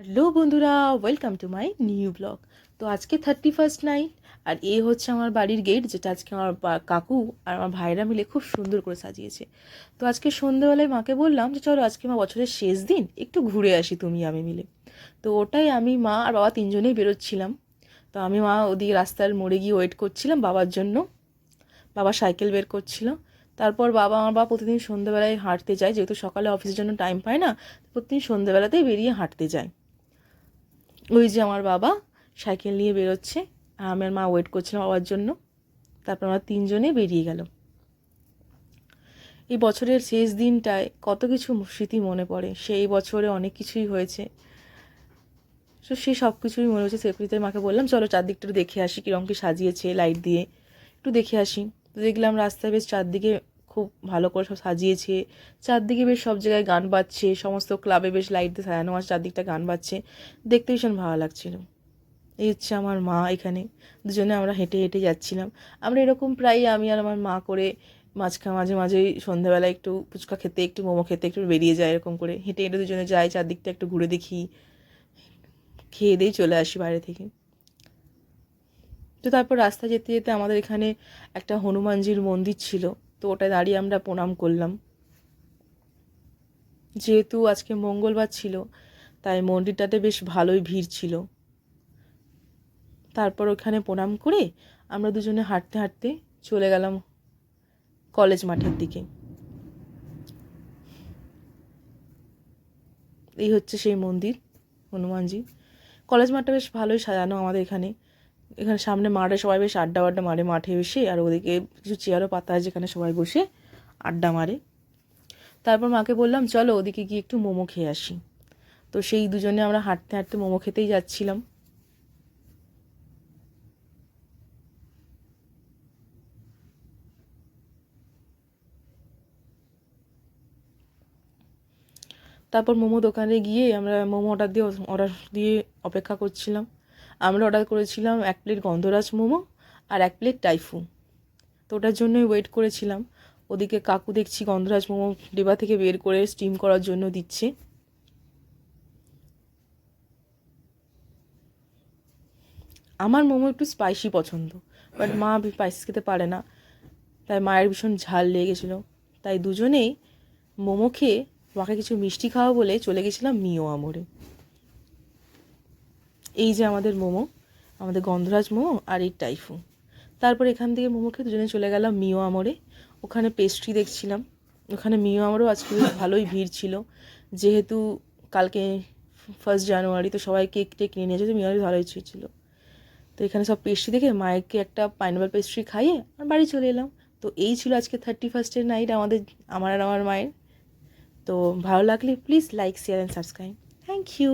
Hello বন্ধুরা, welcome to my new blog. তো আজকে 31st নাইট, আর এ হচ্ছে আমার বাড়ির গেট, যেটা আজকে আমার কাকু আর আমার ভাইরা মিলে খুব সুন্দর করে সাজিয়েছে। তো আজকে সন্ধ্যেবেলায় মাকে বললাম যে চলো আজকে মা বছরের শেষ দিন একটু ঘুরে আসি তুমি আমি মিলে। তো ওটাই আমি, মা আর বাবা তিনজনেই বেরোচ্ছিলাম। তো আমি মা ওদিকে রাস্তার মোড়ে গিয়ে ওয়েট করছিলাম বাবার জন্য। বাবা সাইকেল বের করছিল। তারপর আমার বাবা প্রতিদিন সন্ধ্যেবেলায় হাঁটতে যায়, যেহেতু সকালে অফিসের জন্য টাইম পায় না, প্রতিদিন সন্ধ্যেবেলাতেই বেরিয়ে হাঁটতে যায়। ওই যে আমার বাবা সাইকেল নিয়ে বেরোচ্ছে, আর আমার মা ওয়েট করছিল বাবার জন্য। তারপর আমরা তিনজনে বেরিয়ে গেল। এই বছরের শেষ দিনটায় কত কিছু স্মৃতি মনে পড়ে। সেই বছরে অনেক কিছুই হয়েছে, তো সেই সব কিছুই মনে হচ্ছে। সেকুরিতে মাকে বললাম চলো চারদিকটা একটু দেখে আসি, কীরকম কী সাজিয়েছে লাইট দিয়ে, একটু দেখে আসি। তো দেখলাম রাস্তায় বেশ চারদিকে খুব ভালো করে সব সাজিয়েছে। চারদিকে বেশ সব জায়গায় গান বাজছে, সমস্ত ক্লাবে বেশ লাইট দিয়ে সাজানো আছে, চারদিকটা গান বাজছে, দেখতে ভীষণ ভালো লাগছিল। এই হচ্ছে আমার মা, এখানে দুজনে আমরা হেঁটে হেঁটে যাচ্ছিলাম। আমরা এরকম প্রায় আমি আর আমার মা করে মাঝে মাঝেই সন্ধ্যাবেলায় একটু ফুচকা খেতে, একটু মোমো খেতে একটু বেরিয়ে যায়, এরকম করে হেঁটে হেঁটে দুজনে যাই, চারদিকটা একটু ঘুরে দেখি, খেয়ে দিয়েই চলে আসি বাইরে থেকে। তো তারপর রাস্তা যেতে যেতে আমাদের এখানে একটা হনুমানজির মন্দির ছিল, তো ওটায় দাঁড়িয়ে আমরা প্রণাম করলাম। যেহেতু আজকে মঙ্গলবার ছিল, তাই মন্দিরটাতে বেশ ভালোই ভিড় ছিল। তারপর ওখানে প্রণাম করে আমরা দুজনে হাঁটতে হাঁটতে চলে গেলাম কলেজ মাঠের দিকে। এই হচ্ছে সেই মন্দির, হনুমানজি। কলেজ মাঠটা বেশ ভালোই সাজানো আমাদের এখানে। এখানে সামনে মাঠে সবাই বেশ আড্ডা মারে মাঠে বসে, আর ওদিকে কিছু চেয়ারও পাতা আছে যেখানে সবাই বসে আড্ডা মারে। তারপর মাকে বললাম চলো ওদিকে গিয়ে একটু মোমো খেয়ে আসি। তো সেই দুজনে আমরা হাঁটতে হাঁটতে মোমো খেতেই যাচ্ছিলাম। তারপর মোমো দোকানে গিয়ে আমরা মোমো অর্ডার দিয়ে অপেক্ষা করছিলাম। আমরা অর্ডার করেছিলাম 1 প্লেট গন্ধরাজ মোমো আর 1 প্লেট টাইফু। তো ওটার জন্যই ওয়েট করেছিলাম। ওদিকে কাকু দেখছি গন্ধরাজ মোমো ডিবা থেকে বের করে স্টিম করার জন্য দিচ্ছে। আমার মোমো একটু স্পাইসি পছন্দ, বাট মা স্পাইসি খেতে পারে না, তাই মায়ের ভীষণ ঝাল লেগেছিলো। তাই দুজনেই মোমো খেয়ে মাকে কিছু মিষ্টি খাওয়া বলে চলে গেছিলাম মিও আমরে। এই যে আমাদের মোমো, আমাদের গন্ধরাজ মোমো আর এই টাইফু। তারপর এখান থেকে মোমো খেয়ে দুজনে চলে গেলাম মিও আমরে। ওখানে পেস্ট্রি দেখছিলাম। ওখানে মিও আমরেও আজকে বেশ ভালোই ভিড় ছিল, যেহেতু কালকে 1 জানুয়ারি, তো সবাই কেক টেক নিয়ে নিয়েছে, তো মিও ভালোই ছিল। তো এখানে সব পেস্ট্রি দেখে মায়েরকে একটা পাইনাপেল পেস্ট্রি খাইয়ে আর বাড়ি চলে এলাম। তো এই ছিল আজকে 31st নাইট আমার আর আমার মায়ের। তো ভালো লাগলে please like, share and subscribe. Thank you.